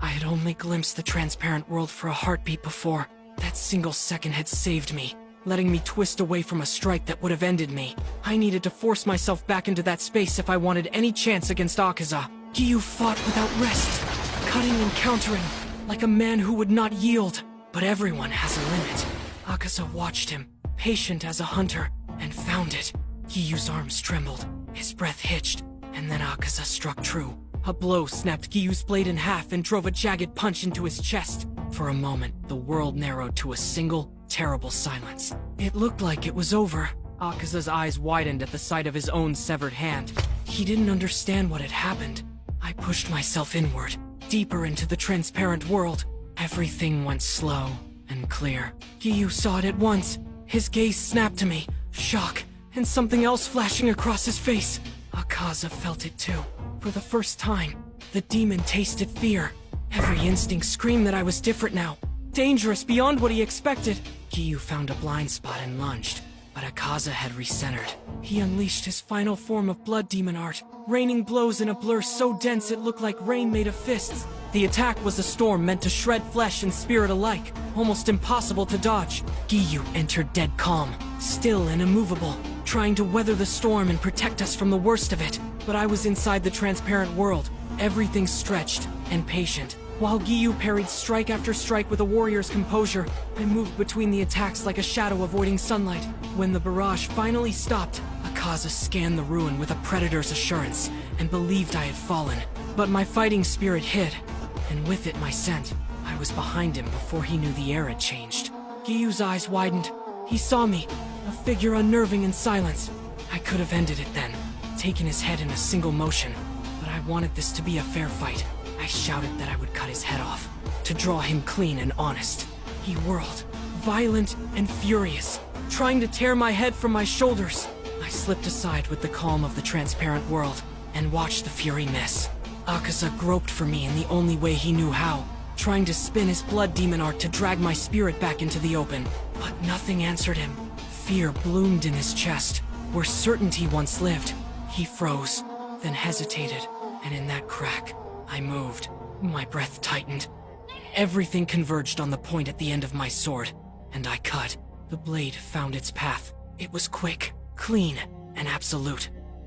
I had only glimpsed the transparent world for a heartbeat before. That single second had saved me, letting me twist away from a strike that would have ended me. I needed to force myself back into that space if I wanted any chance against Akaza. Giyu fought without rest, cutting and countering, like a man who would not yield. But everyone has a limit. Akaza watched him, patient as a hunter, and found it. Giyu's arms trembled, his breath hitched, and then Akaza struck true. A blow snapped Giyu's blade in half and drove a jagged punch into his chest. For a moment, the world narrowed to a single, terrible silence. It looked like it was over. Akaza's eyes widened at the sight of his own severed hand. He didn't understand what had happened. I pushed myself inward, deeper into the transparent world. Everything went slow and clear. Giyu saw it at once. His gaze snapped to me, shock, and something else flashing across his face. Akaza felt it too. For the first time, the demon tasted fear. Every instinct screamed that I was different now, dangerous beyond what he expected. Giyu found a blind spot and lunged, but Akaza had recentered. He unleashed his final form of blood demon art, raining blows in a blur so dense it looked like rain made of fists. The attack was a storm meant to shred flesh and spirit alike, almost impossible to dodge. Giyu entered dead calm, still and immovable, trying to weather the storm and protect us from the worst of it. But I was inside the transparent world, everything stretched and patient. While Giyu parried strike after strike with a warrior's composure, I moved between the attacks like a shadow avoiding sunlight. When the barrage finally stopped, Akaza scanned the ruin with a predator's assurance and believed I had fallen. But my fighting spirit hid, and with it my scent. I was behind him before he knew the air had changed. Giyu's eyes widened. He saw me, a figure unnerving in silence. I could have ended it then, taken his head in a single motion, but I wanted this to be a fair fight. I shouted that I would cut his head off, to draw him clean and honest. He whirled, violent and furious, trying to tear my head from my shoulders. I slipped aside with the calm of the transparent world, and watched the fury miss. Akaza groped for me in the only way he knew how, trying to spin his blood demon art to drag my spirit back into the open. But nothing answered him. Fear bloomed in his chest, where certainty once lived. He froze, then hesitated, and in that crack, I moved. My breath tightened. Everything converged on the point at the end of my sword, and I cut. The blade found its path. It was quick, clean, and absolute.